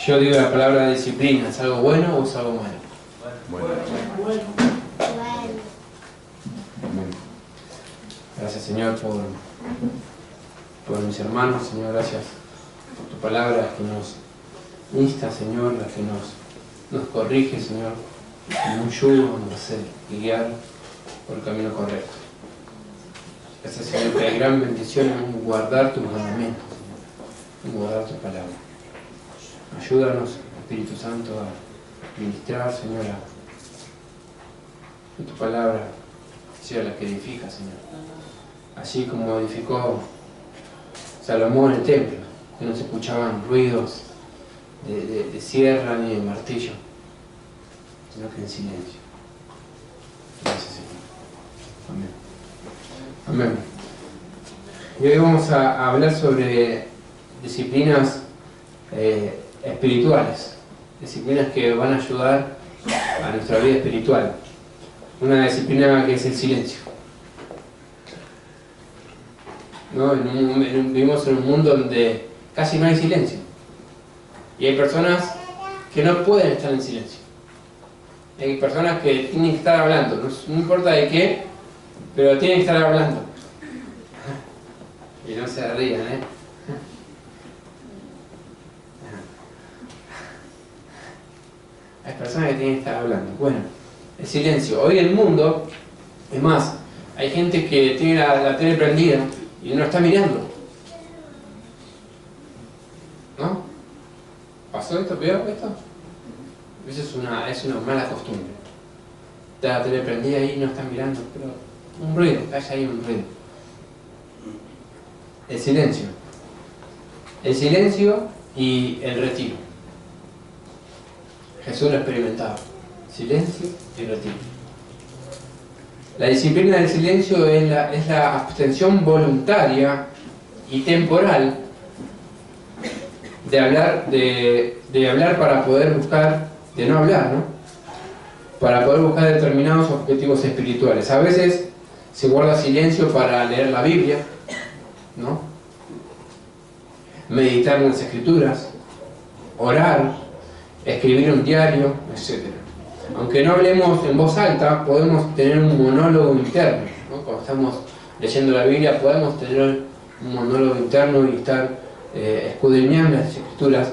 Yo digo la palabra disciplina, ¿es algo bueno o es algo malo? Bueno. Gracias, Señor, por mis hermanos, Señor, gracias por tu palabra, las que nos insta, Señor, las que nos corrige, Señor, como un yugo nos hace guiar por el camino correcto. Gracias, Señor, que hay gran bendición en guardar tus mandamientos, Señor, en guardar tu palabra. Ayúdanos, Espíritu Santo, a ministrar, Señor, que tu palabra sea la que edifica, Señor. Así como edificó Salomón el templo, que no se escuchaban ruidos de sierra ni de martillo, sino que en silencio. Gracias, Señor. Amén. Amén. Y hoy vamos a hablar sobre disciplinas espirituales, disciplinas que van a ayudar a nuestra vida espiritual. Una disciplina que es el silencio. ¿No? Vivimos en un mundo donde casi no hay silencio. Y hay personas que no pueden estar en silencio. Hay personas que tienen que estar hablando, no importa de qué, pero tienen que estar hablando. Y no se rían, ¿eh? Hay personas que tienen que estar hablando. Bueno, el silencio. Hoy el mundo, es más, hay gente que tiene la tele prendida y no está mirando. ¿No? ¿Pasó esto? ¿Veo esto? Eso es una mala costumbre. Está la tele prendida y no está mirando, pero un ruido, hay ahí un ruido. El silencio. El silencio y el retiro. Jesús lo experimentaba. Silencio y retiro. La disciplina del silencio es la abstención voluntaria y temporal de hablar para poder buscar, de no hablar, ¿no? Para poder buscar determinados objetivos espirituales. A veces se guarda silencio para leer la Biblia, ¿no? Meditar en las Escrituras, orar, escribir un diario, etc. Aunque no hablemos en voz alta, podemos tener un monólogo interno, ¿no? Cuando estamos leyendo la Biblia podemos tener un monólogo interno y estar escudriñando las Escrituras,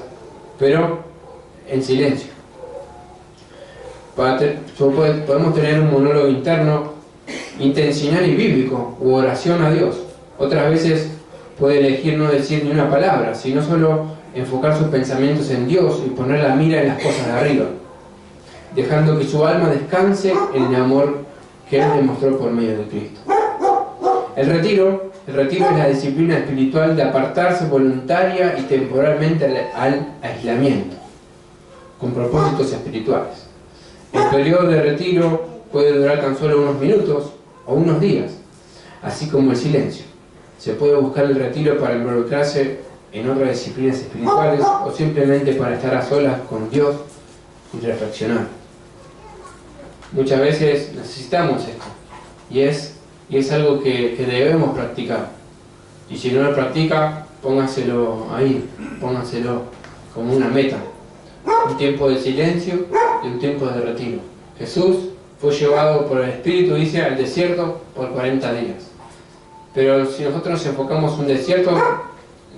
pero en silencio. Podemos tener un monólogo interno intencional y bíblico, u oración a Dios. Otras veces puede elegir no decir ni una palabra, sino solo enfocar sus pensamientos en Dios y poner la mira en las cosas de arriba, dejando que su alma descanse en el amor que Él demostró por medio de Cristo. El retiro es la disciplina espiritual de apartarse voluntaria y temporalmente al aislamiento, con propósitos espirituales. El periodo de retiro puede durar tan solo unos minutos o unos días, así como el silencio. Se puede buscar el retiro para involucrarse en otras disciplinas espirituales o simplemente para estar a solas con Dios y reflexionar. Muchas veces necesitamos esto y es algo que debemos practicar. Y si no lo practica, póngaselo ahí, póngaselo como una meta. Un tiempo de silencio y un tiempo de retiro. Jesús fue llevado por el Espíritu, dice, al desierto por 40 días. Pero si nosotros nos enfocamos en un desierto,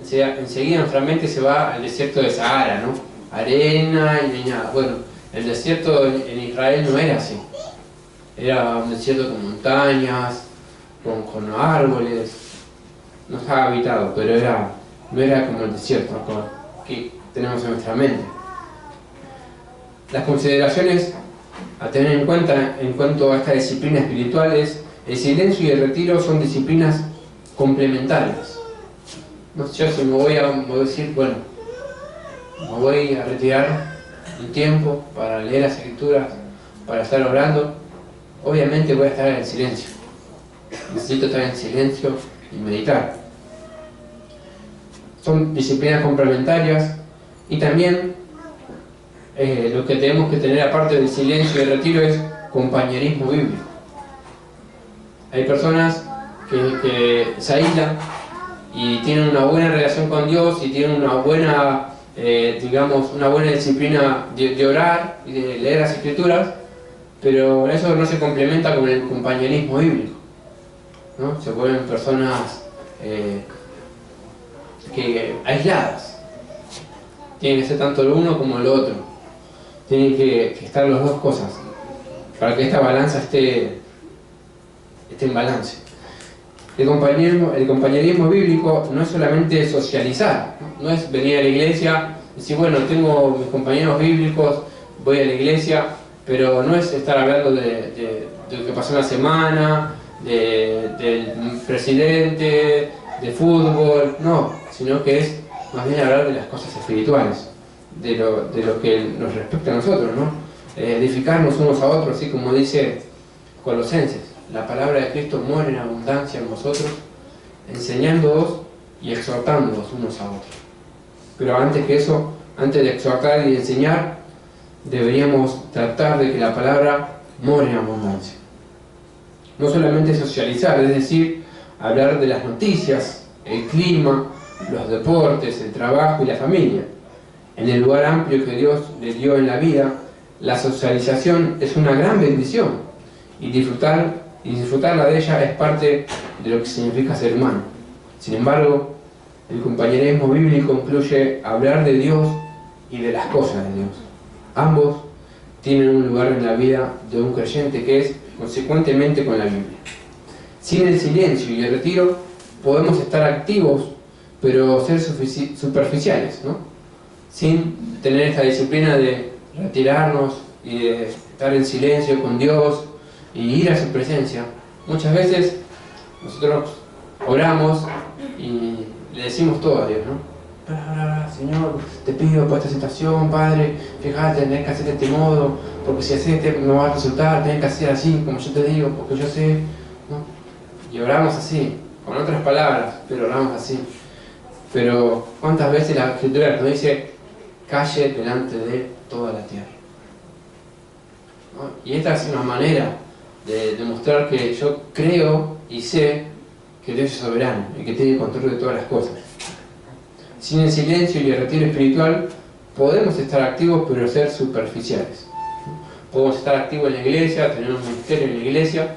enseguida nuestra mente se va al desierto de Sahara, ¿no? Arena y no hay nada. Bueno, el desierto en Israel no era así. Era un desierto con montañas, con árboles. No estaba habitado, pero no era como el desierto que tenemos en nuestra mente. Las consideraciones a tener en cuenta en cuanto a esta disciplina espiritual es: el silencio y el retiro son disciplinas complementarias. No sé si me voy a decir, bueno, me voy a retirar un tiempo para leer las Escrituras, para estar orando. Obviamente voy a estar en silencio. Necesito estar en silencio y meditar. Son disciplinas complementarias y también lo que tenemos que tener aparte del silencio y el retiro es compañerismo bíblico. Hay personas que se aíslan y tienen una buena relación con Dios y tienen una buena digamos, una buena disciplina de orar y de leer las Escrituras, pero eso no se complementa con el compañerismo bíblico, ¿no? Se vuelven personas aisladas. Tiene que ser tanto lo uno como lo otro. Tienen que estar las dos cosas para que esta balanza esté en balance. El compañerismo bíblico no es solamente socializar, no es venir a la iglesia y decir, bueno, tengo mis compañeros bíblicos, voy a la iglesia, pero no es estar hablando de lo que pasó en la semana, del presidente, de fútbol, no, sino que es más bien hablar de las cosas espirituales, de lo que nos respecta a nosotros, ¿no? Edificarnos unos a otros, así como dice Colosenses. La palabra de Cristo muere en abundancia en vosotros, enseñándoos y exhortándoos unos a otros. Pero antes que eso, antes de exhortar y de enseñar, deberíamos tratar de que la palabra more en abundancia. No solamente socializar, es decir, hablar de las noticias, el clima, los deportes, el trabajo y la familia. En el lugar amplio que Dios le dio en la vida, la socialización es una gran bendición y disfrutarla de ella es parte de lo que significa ser humano. Sin embargo, el compañerismo bíblico incluye hablar de Dios y de las cosas de Dios. Ambos tienen un lugar en la vida de un creyente que es consecuentemente con la Biblia. Sin el silencio y el retiro podemos estar activos pero ser superficiales, ¿no? Sin tener esta disciplina de retirarnos y de estar en silencio con Dios y ir a su presencia. Muchas veces nosotros oramos y le decimos todo a Dios, ¿no? Señor, te pido por esta situación, Padre, fíjate, tenés que hacer de este modo, porque si haces no va a resultar, tenés que hacer así, como yo te digo, porque yo sé, ¿no? Y oramos así, con otras palabras, pero oramos así. Pero ¿cuántas veces la Escritura nos dice, calle delante de toda la tierra? ¿No? Y esta es una manera de demostrar que yo creo y sé que Dios es soberano y que tiene control de todas las cosas. Sin el silencio y el retiro espiritual podemos estar activos pero ser superficiales. Podemos estar activos en la iglesia, tener un ministerio en la iglesia,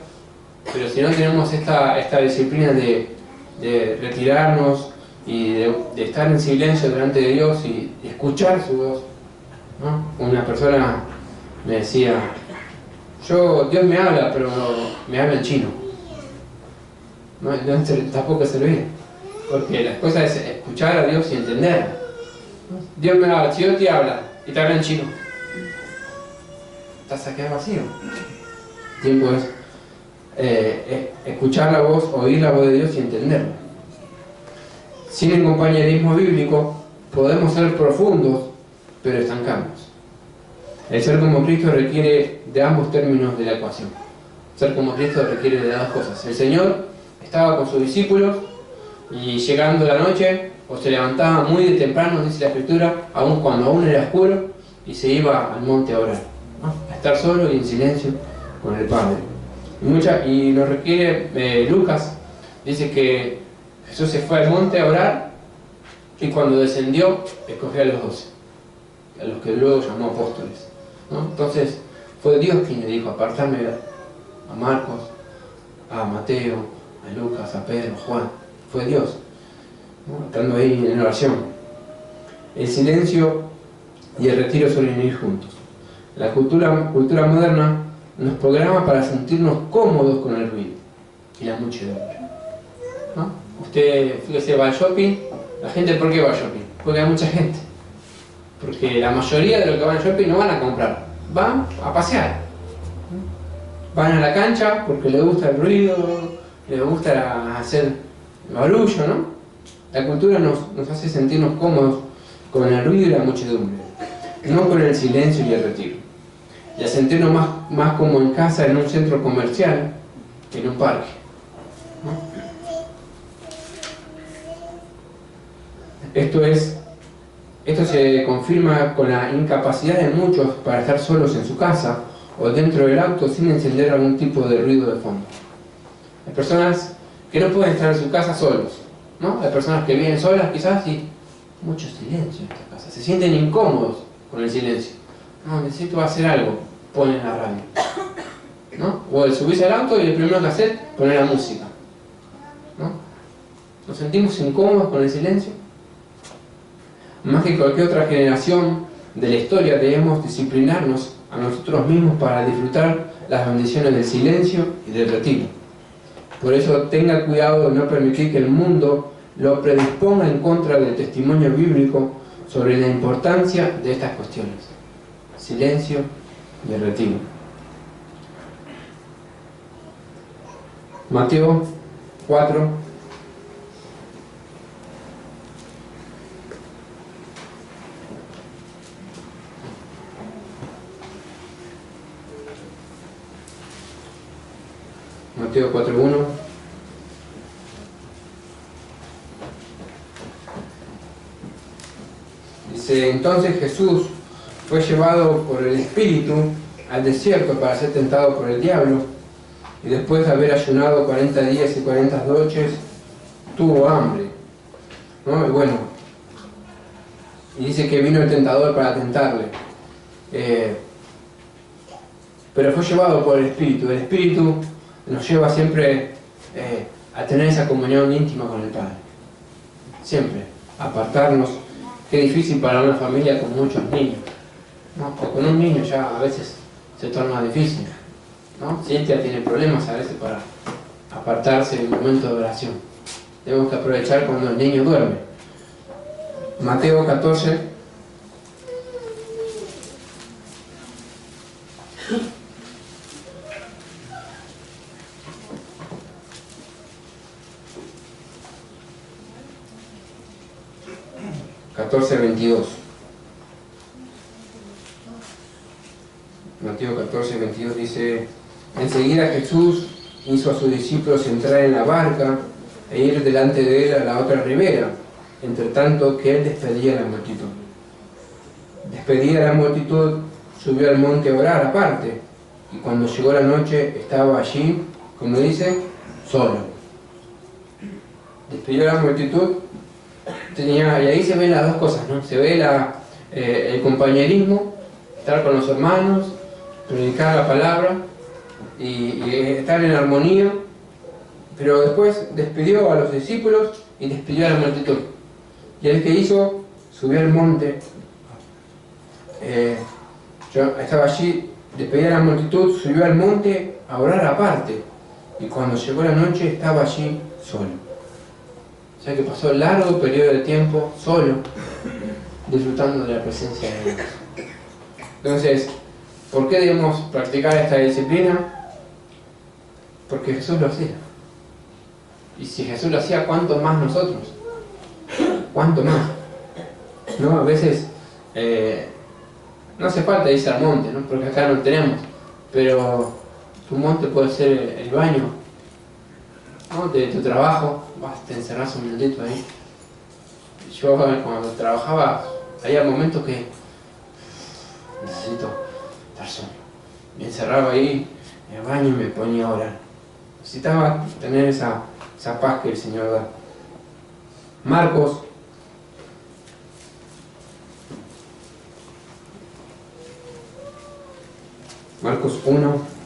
pero si no tenemos esta disciplina de retirarnos y de estar en silencio delante de Dios y escuchar su voz, ¿no? Una persona me decía, Dios me habla, pero me habla en chino. No tampoco servir, porque las cosas es escuchar a Dios y entenderla. Dios me habla, si Dios te habla y te habla en chino, estás a quedar vacío. El tiempo es escuchar la voz, oír la voz de Dios y entenderla. Sin el compañerismo bíblico podemos ser profundos, pero estancarnos. El ser como Cristo requiere de ambos términos de la ecuación. Ser como Cristo requiere de las dos cosas. El Señor estaba con sus discípulos y llegando la noche, o se levantaba muy de temprano, dice la Escritura, cuando aún era oscuro, y se iba al monte a orar, ¿no? A estar solo y en silencio con el Padre. Y lo requiere Lucas, dice que Jesús se fue al monte a orar y cuando descendió escogió a los 12, a los que luego llamó apóstoles, ¿no? Entonces fue Dios quien le dijo, apartarme a Marcos, a Mateo, a Lucas, a Pedro, a Juan. Fue Dios, ¿no? Estando ahí en oración. El silencio y el retiro suelen ir juntos. La cultura moderna nos programa para sentirnos cómodos con el ruido y la muchedumbre, ¿no? Usted, fíjese, va al shopping. La gente, ¿por qué va al shopping? Porque hay mucha gente. Porque la mayoría de los que van al shopping no van a comprar, van a pasear. Van a la cancha porque les gusta el ruido, les gusta hacer barullo, ¿no? La cultura nos hace sentirnos cómodos con el ruido y la muchedumbre, no con el silencio y el retiro. Y a sentirnos más como en casa en un centro comercial que en un parque, ¿no? Esto se confirma con la incapacidad de muchos para estar solos en su casa o dentro del auto sin encender algún tipo de ruido de fondo. Hay personas que no pueden estar en su casa solos, ¿no? Hay personas que viven solas quizás y mucho silencio en esta casa. Se sienten incómodos con el silencio. No, necesito hacer algo, ponen la radio, ¿no? O subís al auto y el primero que haces, poner la música, ¿no? ¿Nos sentimos incómodos con el silencio? Más que cualquier otra generación de la historia, debemos disciplinarnos a nosotros mismos para disfrutar las bendiciones del silencio y del retiro. Por eso tenga cuidado de no permitir que el mundo lo predisponga en contra del testimonio bíblico sobre la importancia de estas cuestiones: silencio y el retiro. Mateo 4. Mateo 4:1. Dice: entonces Jesús fue llevado por el Espíritu al desierto para ser tentado por el diablo, y después de haber ayunado 40 días y 40 noches, tuvo hambre, ¿no? Y bueno, y dice que vino el tentador para tentarle, pero fue llevado por el Espíritu. El Espíritu nos lleva siempre a tener esa comunión íntima con el Padre, siempre apartarnos. Qué difícil para una familia con muchos niños, ¿no? O con un niño ya a veces se torna difícil, ¿no? Cintia tiene problemas a veces para apartarse en el momento de oración. Tenemos que aprovechar cuando el niño duerme. Mateo 14. Mateo 14:22 dice: enseguida Jesús hizo a sus discípulos entrar en la barca e ir delante de él a la otra ribera, entre tanto que él despedía a la multitud. Despedida a la multitud, subió al monte a orar aparte, y cuando llegó la noche estaba allí, como dice, solo. Despidió a la multitud, y ahí se ven las dos cosas, ¿no? Se ve el compañerismo, estar con los hermanos, predicar la palabra y estar en armonía, pero después despidió a los discípulos y despidió a la multitud. Y el que hizo, subió al monte, yo estaba allí, despidió a la multitud, subió al monte a orar aparte, y cuando llegó la noche estaba allí solo. O sea que pasó un largo periodo de tiempo solo, disfrutando de la presencia de Dios. Entonces, ¿por qué debemos practicar esta disciplina? Porque Jesús lo hacía. Y si Jesús lo hacía, ¿cuánto más nosotros? ¿Cuánto más? ¿No? A veces no hace falta irse al monte, ¿no? Porque acá no tenemos. Pero tu monte puede ser el baño, ¿no? De tu trabajo. Te encerrás un minutito ahí. Yo cuando trabajaba, había momentos que necesito estar solo. Me encerraba ahí en el baño y me ponía a orar. Necesitaba tener esa paz que el Señor da. Marcos 1.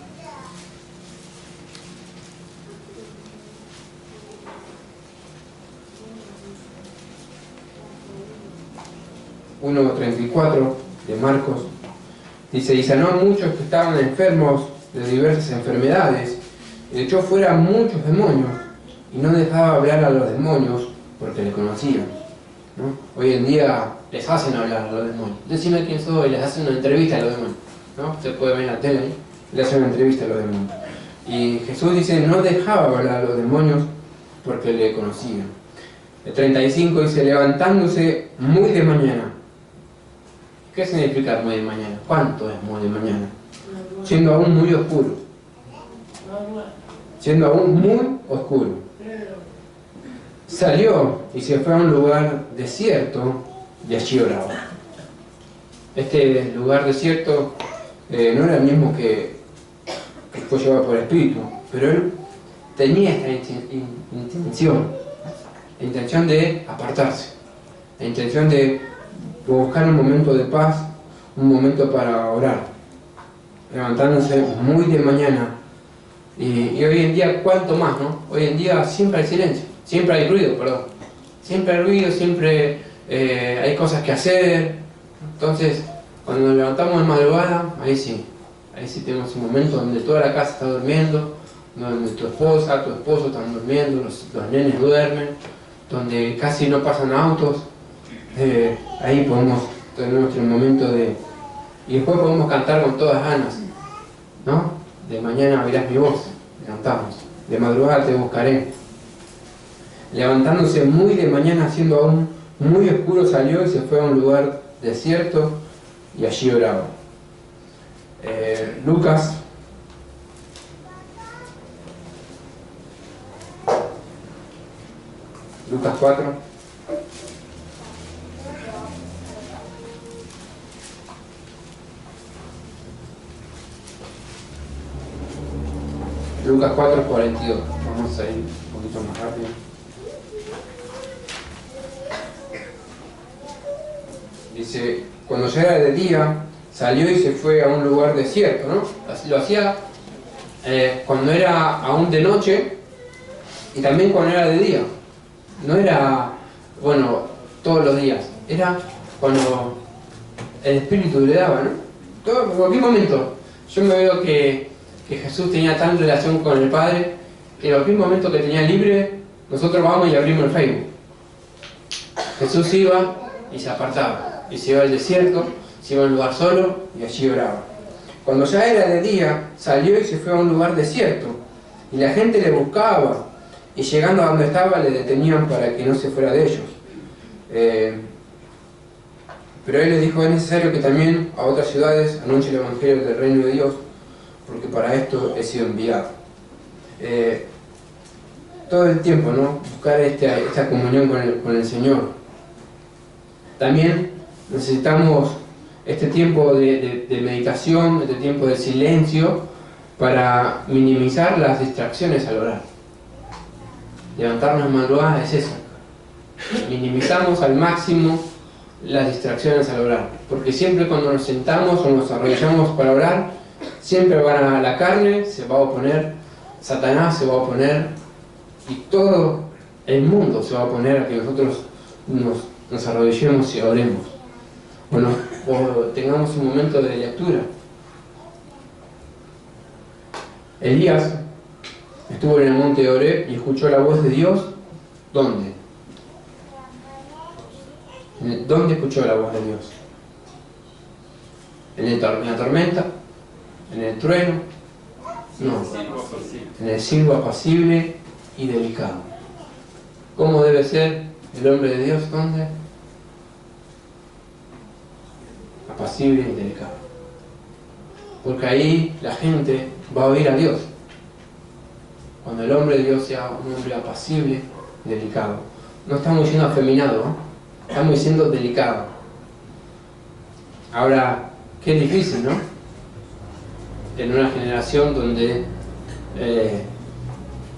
De Marcos dice: y sanó a muchos que estaban enfermos de diversas enfermedades, y echó fuera muchos demonios, y no dejaba hablar a los demonios porque le conocían, ¿no? Hoy en día les hacen hablar a los demonios. Decime quién soy, y les hacen una entrevista a los demonios, ¿no? Usted puede ver en la tele ahí, le hacen una entrevista a los demonios. Y Jesús dice: no dejaba hablar a los demonios porque le conocían. El 35 dice: levantándose muy de mañana. ¿Qué significa muy de mañana? ¿Cuánto es muy de mañana? Siendo aún muy oscuro. Siendo aún muy oscuro. Salió y se fue a un lugar desierto y allí oraba. Este lugar desierto no era el mismo que fue llevado por el Espíritu, pero él tenía esta intención, la intención de apartarse, la intención de buscar un momento de paz, un momento para orar, levantándose muy de mañana. Y hoy en día, ¿cuánto más, no? Hoy en día siempre hay silencio, siempre hay ruido, perdón. Siempre hay ruido, siempre hay cosas que hacer. Entonces, cuando nos levantamos de madrugada, ahí sí tenemos un momento donde toda la casa está durmiendo, donde tu esposa, tu esposo están durmiendo, los nenes duermen, donde casi no pasan autos. Ahí podemos tener nuestro momento y después podemos cantar con todas ganas, ¿no? De mañana oirás mi voz, cantamos. De madrugada te buscaré. Levantándose muy de mañana, siendo aún muy oscuro, salió y se fue a un lugar desierto y allí oraba. Lucas 4. Lucas 4, 42. Vamos a ir un poquito más rápido. Dice, cuando ya era de día, salió y se fue a un lugar desierto, ¿no? Lo hacía cuando era aún de noche y también cuando era de día. No era, bueno, todos los días. Era cuando el Espíritu le daba, ¿no? En cualquier momento. Yo me veo que Jesús tenía tal relación con el Padre, que en cualquier momento que tenía libre, nosotros vamos y abrimos el Facebook. Jesús iba y se apartaba, y se iba al desierto, se iba a un lugar solo y allí oraba. Cuando ya era de día, salió y se fue a un lugar desierto, y la gente le buscaba, y llegando a donde estaba le detenían para que no se fuera de ellos. Pero él les dijo, es necesario que también a otras ciudades anuncie el Evangelio del Reino de Dios, porque para esto he sido enviado. Todo el tiempo, ¿no? Buscar esta comunión con el Señor. También necesitamos este tiempo de meditación, este tiempo de silencio, para minimizar las distracciones al orar. Levantarnos en madrugada es eso. Minimizamos al máximo las distracciones al orar. Porque siempre cuando nos sentamos o nos arrodillamos para orar, siempre la carne se va a oponer, Satanás se va a oponer, y todo el mundo se va a oponer a que nosotros nos arrodillemos y oremos. Bueno, o tengamos un momento de lectura. Elías estuvo en el monte de Oreb y escuchó la voz de Dios. ¿Dónde? ¿Dónde escuchó la voz de Dios? ¿En la tormenta? ¿En el trueno? No. En el silbo apacible y delicado. ¿Cómo debe ser el hombre de Dios? ¿Dónde? Apacible y delicado. Porque ahí la gente va a oír a Dios. Cuando el hombre de Dios sea un hombre apacible y delicado. No estamos diciendo afeminado, ¿no? Estamos diciendo delicado. Ahora, qué difícil, ¿no? En una generación donde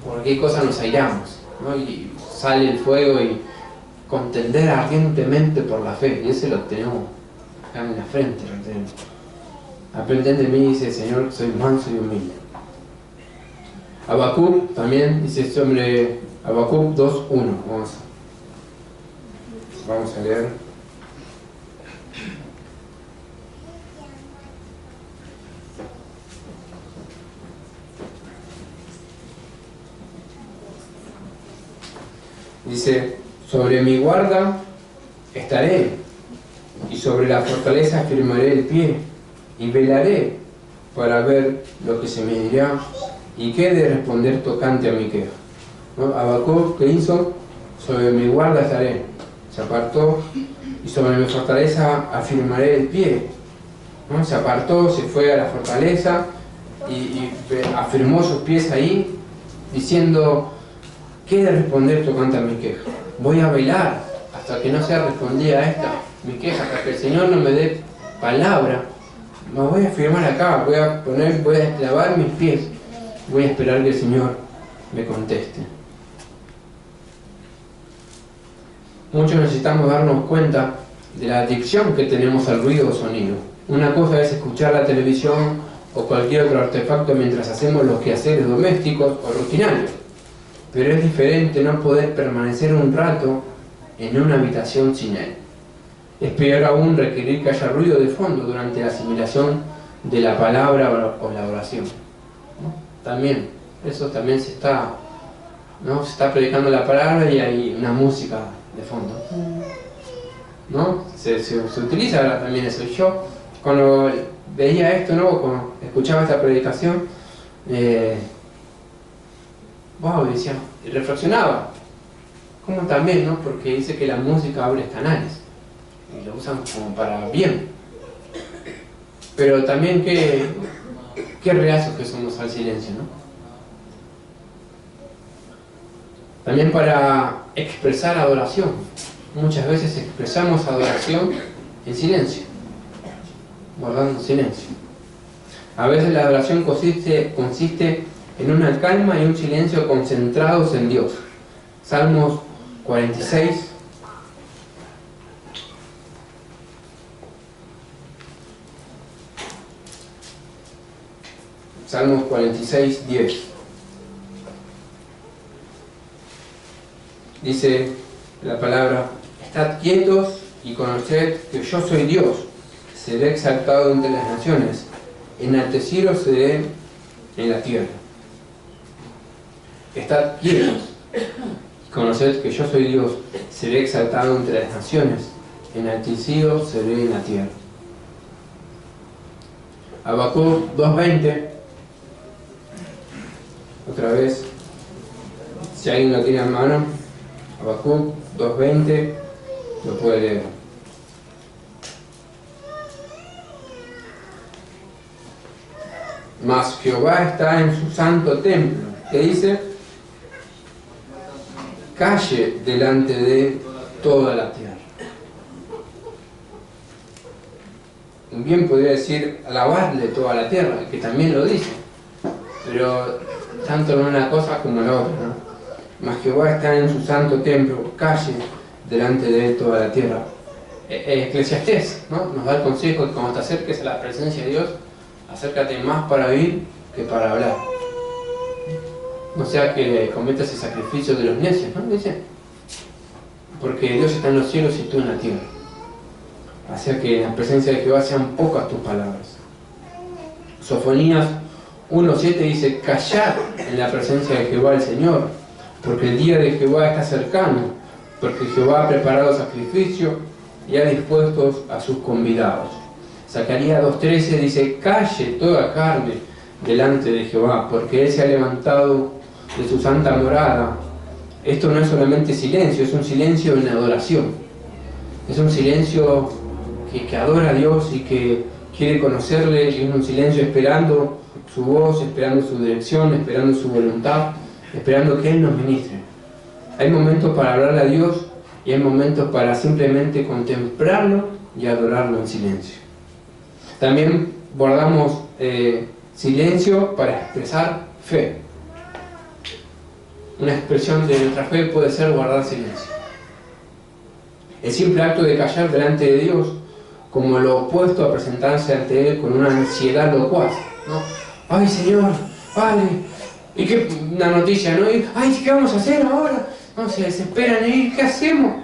por cualquier cosa nos airamos, ¿no? Y sale el fuego y contender ardientemente por la fe. Y ese lo tenemos acá en la frente. Lo tenemos. Aprenden de mí, dice el Señor, soy manso y humilde. Habacuc también dice sobre Habacuc 2:1. Vamos a leer. Dice, sobre mi guarda estaré, y sobre la fortaleza afirmaré el pie, y velaré para ver lo que se me dirá, y qué he de responder tocante a mi queja. ¿No? Habacuc, ¿qué hizo? Sobre mi guarda estaré, se apartó, y sobre mi fortaleza afirmaré el pie. ¿No? Se apartó, se fue a la fortaleza, y afirmó sus pies ahí, diciendo, ¿qué he de responder tocante a mi queja? Voy a velar hasta que no sea respondida mi queja, hasta que el Señor no me dé palabra. Me voy a firmar acá, voy a clavar mis pies, voy a esperar que el Señor me conteste. muchos necesitamos darnos cuenta de la adicción que tenemos al ruido o sonido. Una cosa es escuchar la televisión o cualquier otro artefacto mientras hacemos los quehaceres domésticos o rutinarios, pero es diferente no poder permanecer un rato en una habitación sin él. Es peor aún requerir que haya ruido de fondo durante la asimilación de la palabra o la oración, ¿no? También, eso también se está predicando la palabra y hay una música de fondo, ¿no? Se utiliza ahora también eso. Yo cuando veía esto, ¿no? Cuando escuchaba esta predicación, decía, y reflexionaba, como también, ¿no? Porque dice que la música abre canales y lo usan como para bien, pero también qué reacios que somos al silencio, ¿no? También para expresar adoración. Muchas veces expresamos adoración en silencio, guardando silencio. A veces la adoración consiste en una calma y un silencio concentrados en Dios. Salmos 46. Salmos 46, 10. Dice la palabra: estad quietos y conoced que yo soy Dios, seré exaltado entre las naciones, enaltecido seré en la tierra. Estad quietos y conoced que yo soy Dios, seré exaltado entre las naciones, enaltecido seré en la tierra. Habacuc 2:20. Otra vez, si alguien lo tiene a mano, Habacuc 2:20, lo puede leer. Mas Jehová está en su santo templo, que dice: calle delante de toda la tierra. Bien podría decir alabarle toda la tierra, que también lo dice, pero tanto en una cosa como en la otra, ¿no? Mas Jehová está en su santo templo, calle delante de toda la tierra. Eclesiastés, ¿no? Nos da el consejo que cuando te acerques a la presencia de Dios, acércate más para oír que para hablar. No sea que cometas el sacrificio de los necios, ¿no? Dice, porque Dios está en los cielos y tú en la tierra. Así que en la presencia de Jehová sean pocas tus palabras. Sofonías 1:7 dice: callad en la presencia de Jehová el Señor, porque el día de Jehová está cercano, porque Jehová ha preparado sacrificio y ha dispuesto a sus convidados. Zacarías 2:13 dice: calle toda carne delante de Jehová, porque Él se ha levantado de su santa morada. Esto no es solamente silencio, es un silencio en adoración. Es un silencio que adora a Dios y que quiere conocerle, y es un silencio esperando su voz, esperando su dirección, esperando su voluntad, esperando que Él nos ministre. Hay momentos para hablarle a Dios y hay momentos para simplemente contemplarlo y adorarlo en silencio. También guardamos silencio para expresar fe. Una expresión de nuestra fe puede ser guardar silencio. El simple acto de callar delante de Dios, como lo opuesto a presentarse ante Él con una ansiedad locuaz, ¿no? ¡Ay, Señor! ¡Vale! Y qué una noticia, ¿no? Y, ¡ay, qué vamos a hacer ahora! No, se desesperan, ¿y qué hacemos?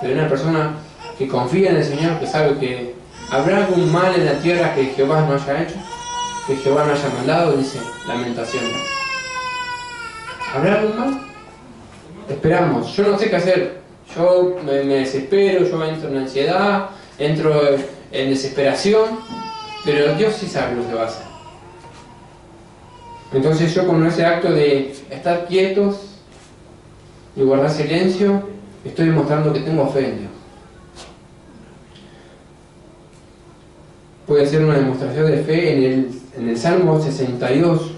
Pero una persona que confía en el Señor, que sabe que habrá algún mal en la tierra que Jehová no haya hecho, que Jehová no haya mandado, dice Lamentación. ¿Habrá algún mal? Esperamos. Yo no sé qué hacer. Yo me desespero, yo entro en ansiedad, entro en desesperación, pero Dios sí sabe lo que va a hacer. Entonces yo con ese acto de estar quietos y guardar silencio, estoy demostrando que tengo fe en Dios. Puede ser una demostración de fe en el Salmo 62.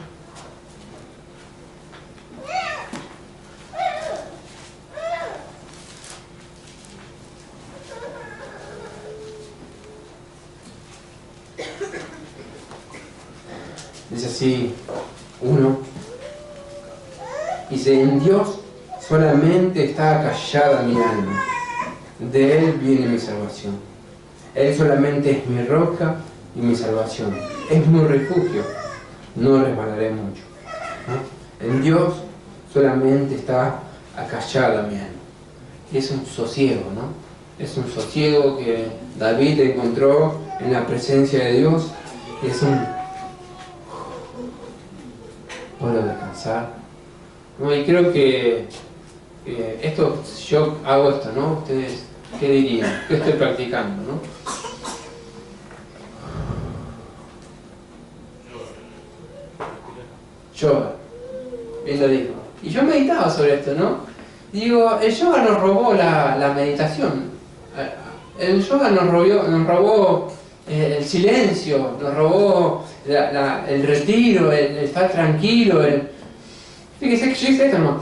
Dice así, 1. Dice: en Dios solamente está callada mi alma, De Él viene mi salvación. Él solamente es mi roca y mi salvación. Es mi refugio. No resbalaré mucho, ¿no? En Dios solamente está acallada mi alma. Es un sosiego, ¿no? Es un sosiego que David encontró en la presencia de Dios. Es un... puedo descansar, ¿no? Y creo que esto, si yo hago esto, ¿no? Ustedes, ¿qué dirían? ¿Qué estoy practicando, no? Yoga. Bien lo dijo. Y yo meditaba sobre esto, ¿no? Digo, el yoga nos robó la meditación. El yoga nos robó el silencio, nos robó el retiro, el estar tranquilo. Fíjese que yo hice esto, ¿no?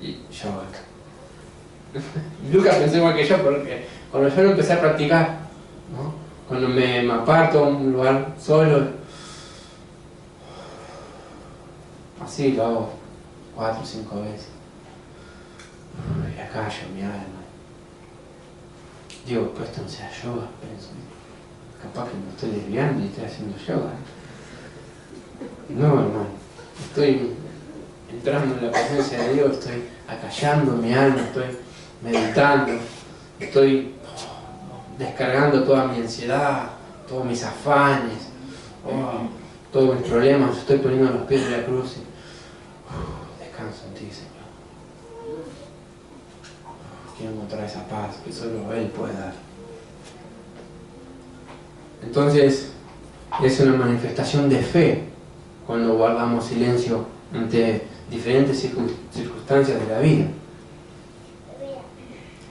Y yoga. Lucas pensó igual que yo, porque cuando yo lo empecé a practicar, ¿no? Cuando me aparto a un lugar solo, así lo hago 4 o 5 veces. Y acallo mi alma. Digo, pues esto no sea yoga, pienso. Capaz que me estoy desviando y estoy haciendo yoga. No, hermano. Estoy entrando en la presencia de Dios, estoy acallando mi alma, estoy meditando, estoy descargando toda mi ansiedad, todos mis afanes, todos mis problemas, estoy poniendo a los pies de la cruz y descanso en ti, Señor. Quiero encontrar esa paz que solo Él puede dar. Entonces, es una manifestación de fe cuando guardamos silencio ante diferentes circunstancias de la vida,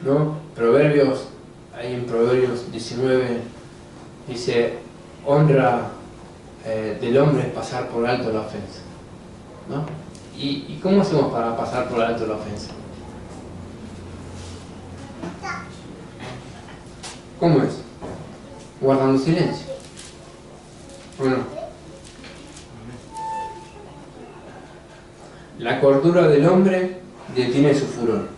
¿no? Proverbios, ahí en Proverbios 19 dice: honra del hombre es pasar por alto la ofensa, ¿no? ¿Y cómo hacemos para pasar por alto la ofensa? ¿Cómo es? Guardando silencio, ¿o no? La cordura del hombre detiene su furor,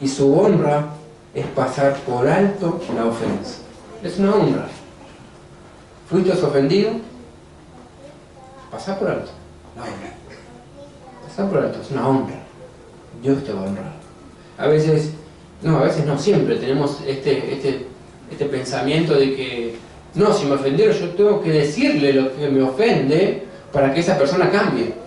y su honra es pasar por alto la ofensa. Es una honra. ¿Fuiste ofendido? Pasá por alto la honra. Pasá por alto, es una honra. Dios te va a honrar. A veces no, siempre tenemos este pensamiento de que no, si me ofendieron yo tengo que decirle lo que me ofende para que esa persona cambie.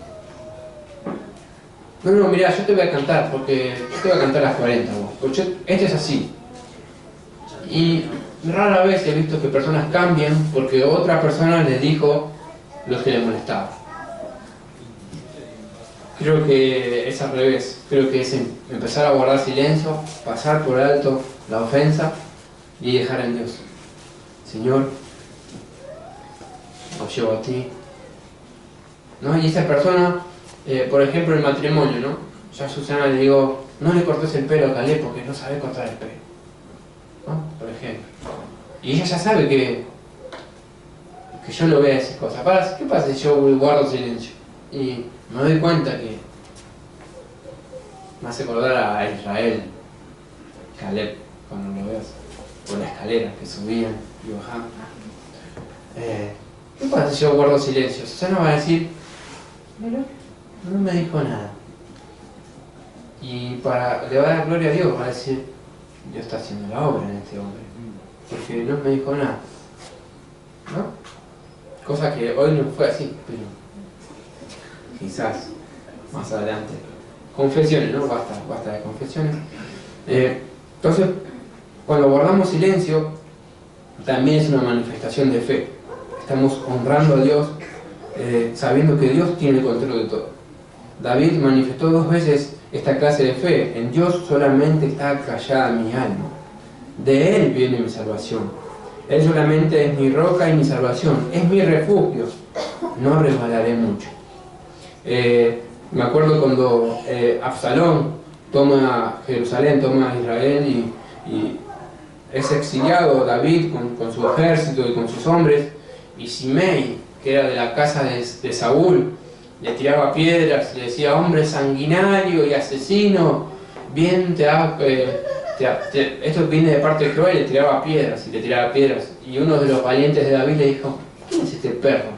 No, mirá, yo te voy a cantar, porque yo te voy a cantar las 40, vos, porque este es así. Y rara vez he visto que personas cambien porque otra persona les dijo lo que les molestaba. Creo que es al revés, creo que es empezar a guardar silencio, pasar por alto la ofensa y dejar en Dios. Señor, os llevo a ti, ¿no? Y esa persona, por ejemplo, el matrimonio, ¿no? Yo a Susana le digo, no le cortes el pelo a Caleb porque no sabe cortar el pelo, ¿no? Por ejemplo. Y ella ya sabe que yo le voy a decir cosas. ¿Qué pasa si yo guardo silencio? Y me doy cuenta que me hace acordar a Israel, Caleb, cuando lo veas, por la escalera que subían y bajaban. ¿Qué pasa si yo guardo silencio? Susana va a decir, mira, no me dijo nada. Y le va a dar gloria a Dios, va a decir, Dios está haciendo la obra en este hombre, porque no me dijo nada, ¿no? Cosa que hoy no fue así, pero quizás más adelante. Confesiones, ¿no? Basta de confesiones. Entonces, cuando guardamos silencio, también es una manifestación de fe. Estamos honrando a Dios, sabiendo que Dios tiene el control de todo. David manifestó 2 veces esta clase de fe. En Dios solamente está callada mi alma. De Él viene mi salvación. Él solamente es mi roca y mi salvación. Es mi refugio. No resbalaré mucho. Me acuerdo cuando Absalón toma Jerusalén, toma Israel y es exiliado David con su ejército y con sus hombres, y Simei, que era de la casa de Saúl, le tiraba piedras, le decía: hombre sanguinario y asesino, bien esto viene de parte de Jehová, y le tiraba piedras, y uno de los valientes de David le dijo: ¿quién es este perro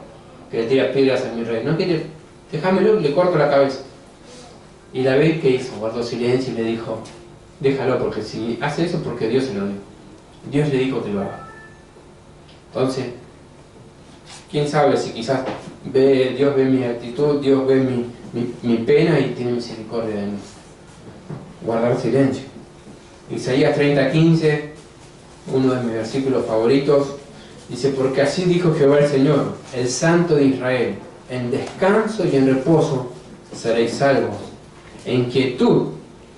que le tira piedras a mi rey? No quiere, déjamelo y le corto la cabeza. Y David, ¿qué hizo? Guardó silencio y le dijo: déjalo, porque si hace eso, porque Dios se lo dijo. Dios le dijo que lo haga. Entonces, quién sabe si quizás Dios ve mi actitud, Dios ve mi pena y tiene misericordia de mí. Guardar silencio. Isaías 30:15, uno de mis versículos favoritos, dice: porque así dijo Jehová el Señor, el Santo de Israel: en descanso y en reposo seréis salvos, en quietud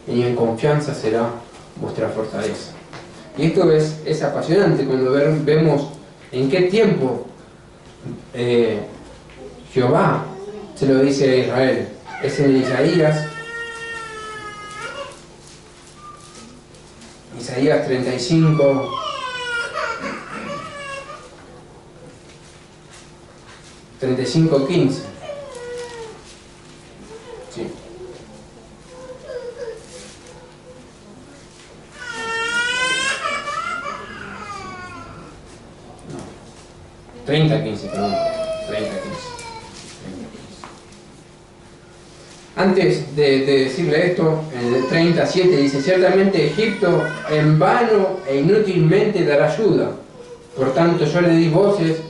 y en confianza será vuestra fortaleza. Y esto es apasionante cuando vemos en qué tiempo Jehová se lo dice a Israel. Es en Isaías 35, (35:15). Sí. No. 30:15, perdón. 30:15. Antes de decirle esto, en el 37 dice: ciertamente Egipto en vano e inútilmente dará ayuda. Por tanto yo le di voces,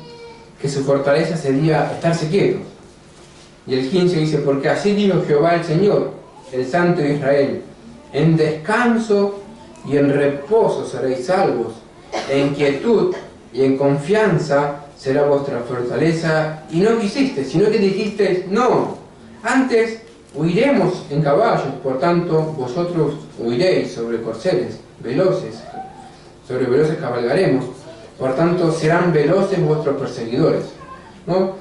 que su fortaleza sería estarse quietos. Y el 15 dice: porque así dijo Jehová el Señor, el Santo de Israel: en descanso y en reposo seréis salvos, en quietud y en confianza será vuestra fortaleza. Y no quisiste, sino que dijiste: no, antes huiremos en caballos, por tanto vosotros huiréis sobre corceles veloces, sobre veloces cabalgaremos, por tanto serán veloces vuestros perseguidores, ¿no?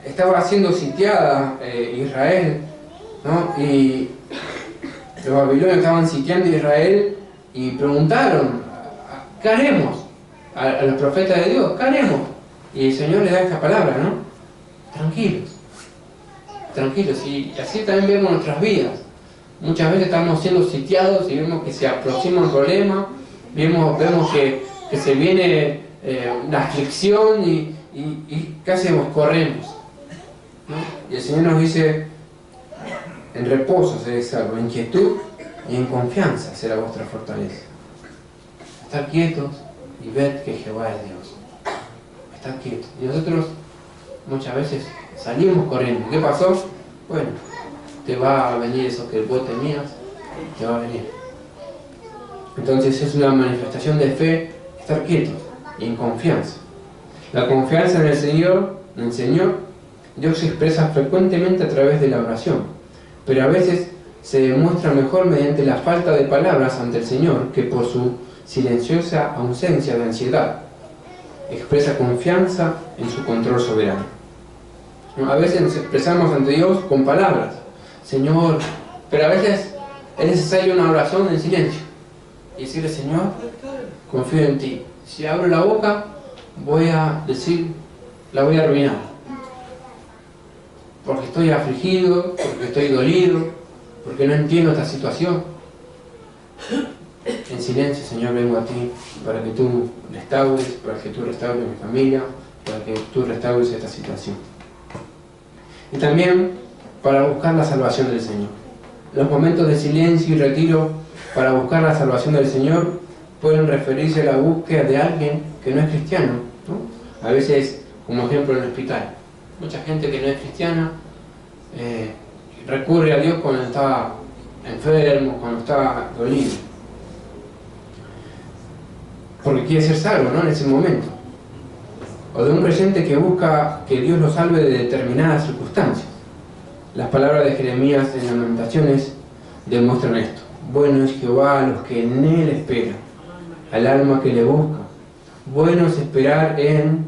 Estaba siendo sitiada Israel, ¿no? Y los babilonios estaban sitiando Israel y preguntaron: ¿qué haremos? A los profetas de Dios: ¿qué haremos? Y el Señor les da esta palabra, ¿no? Tranquilos. Y así también vemos nuestras vidas. Muchas veces estamos siendo sitiados y vemos que se aproxima un problema, vemos que se viene la aflicción y ¿qué hacemos? Corremos, ¿no? Y el Señor nos dice: en reposo seréis salvos, en quietud y en confianza será vuestra fortaleza. Estar quietos y ver que Jehová es Dios. Estar quietos. Y nosotros muchas veces salimos corriendo. ¿Qué pasó? Bueno, te va a venir eso que vos temías, te va a venir. Entonces es una manifestación de fe estar quietos y en confianza. La confianza en el Señor, Dios se expresa frecuentemente a través de la oración, pero a veces se demuestra mejor mediante la falta de palabras ante el Señor que por su silenciosa ausencia de ansiedad. Expresa confianza en su control soberano. A veces nos expresamos ante Dios con palabras, Señor, pero a veces es necesaria una oración en silencio y decirle: Señor, confío en ti. Si abro la boca, voy a decir, la voy a arruinar, porque estoy afligido, porque estoy dolido, porque no entiendo esta situación. En silencio, Señor, vengo a ti para que tú restaures, para que tú restaures mi familia, para que tú restaures esta situación. Y también para buscar la salvación del Señor. Los momentos de silencio y retiro para buscar la salvación del Señor pueden referirse a la búsqueda de alguien que no es cristiano, ¿no? A veces, como ejemplo, en el hospital. Mucha gente que no es cristiana recurre a Dios cuando está enfermo, cuando está dolido, porque quiere ser salvo, ¿no? En ese momento. O de un creyente que busca que Dios lo salve de determinadas circunstancias. Las palabras de Jeremías en Lamentaciones demuestran esto: bueno es Jehová a los que en Él esperan, al alma que le busca. Bueno es esperar en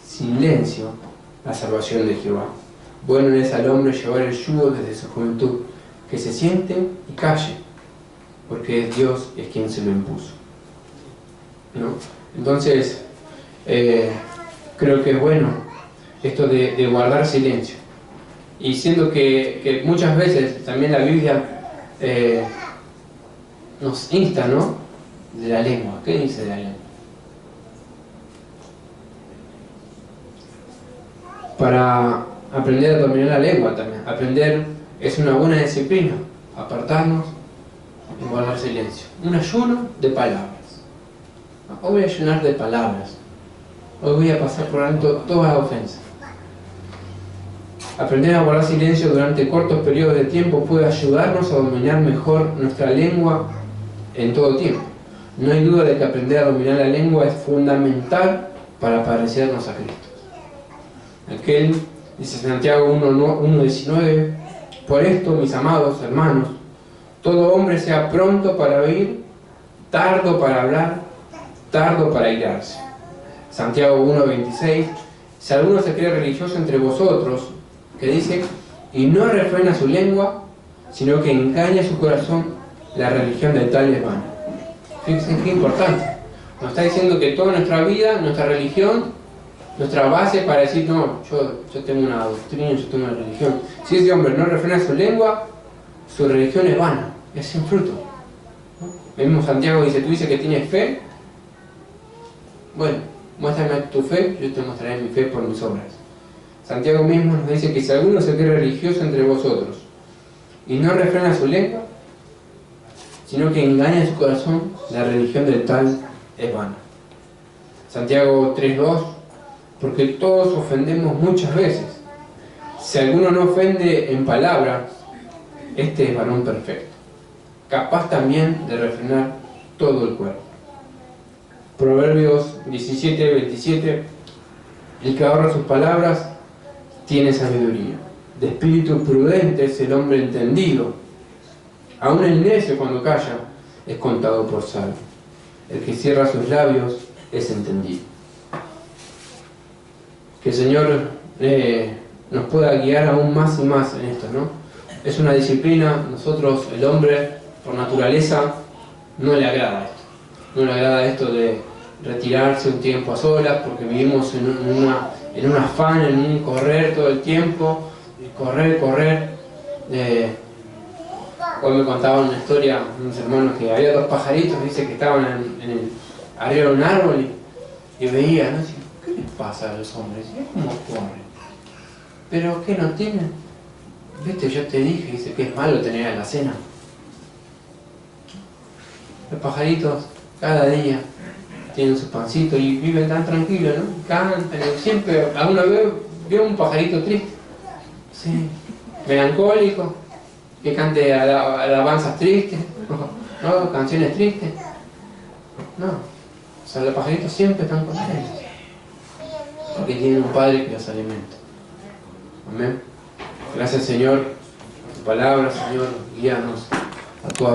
silencio la salvación de Jehová. Bueno es al hombre llevar el yugo desde su juventud, que se siente y calle, porque Dios es quien se lo impuso, ¿no? Entonces, creo que es bueno esto de guardar silencio. Y siendo que muchas veces también la Biblia nos insta, ¿no? De la lengua. ¿Qué dice de la lengua? Para aprender a dominar la lengua también. Aprender es una buena disciplina. Apartarnos y guardar silencio. Un ayuno de palabras. Hoy voy a ayunar de palabras. Hoy voy a pasar por alto toda la ofensa. Aprender a guardar silencio durante cortos periodos de tiempo puede ayudarnos a dominar mejor nuestra lengua en todo tiempo. No hay duda de que aprender a dominar la lengua es fundamental para parecernos a Cristo. Dice Santiago 1:19, por esto, mis amados hermanos, todo hombre sea pronto para oír, tardo para hablar, tardo para airarse. Santiago 1:26, si alguno se cree religioso entre vosotros, que dice, y no refrena su lengua, sino que engaña su corazón, la religión de tal es vana. Fíjense qué importante. Nos está diciendo que toda nuestra vida, nuestra religión, nuestra base para decir, no, yo tengo una doctrina, yo tengo una religión. Si ese hombre no refrena su lengua, su religión es vana, es sin fruto. ¿No? Mismo Santiago dice, tú dices que tienes fe, bueno, muéstrame tu fe, yo te mostraré mi fe por mis obras. Santiago mismo nos dice que si alguno se cree religioso entre vosotros y no refrena su lengua, sino que engaña en su corazón, la religión del tal es vana. Santiago 3:2, porque todos ofendemos muchas veces. Si alguno no ofende en palabra, este es varón perfecto, capaz también de refrenar todo el cuerpo. Proverbios 17:27, el que ahorra sus palabras tiene sabiduría. De espíritu prudente es el hombre entendido. Aún el necio cuando calla es contado por sabio. El que cierra sus labios es entendido. Que el Señor nos pueda guiar aún más y más en esto, ¿no? Es una disciplina. Nosotros, el hombre, por naturaleza, no le agrada esto. No le agrada esto de retirarse un tiempo a solas, porque vivimos en un afán, en un correr todo el tiempo, correr. Hoy me contaban una historia, unos hermanos, que había dos pajaritos, dice, que estaban arriba de un árbol y veían, ¿no? ¿Qué les pasa a los hombres? ¿Cómo corren? ¿Pero qué no tienen? ¿Viste? Yo te dije, dice, que es malo tener a la cena. Los pajaritos cada día tienen su pancito y viven tan tranquilos, ¿no? Cantan, siempre, alguna vez veo un pajarito triste, sí, melancólico, que cante alabanzas tristes, ¿no? Canciones tristes. No, o sea, los pajaritos siempre están contentos, porque tienen un Padre que los alimenta. Amén. Gracias, Señor, por tu palabra, Señor, guíanos a tu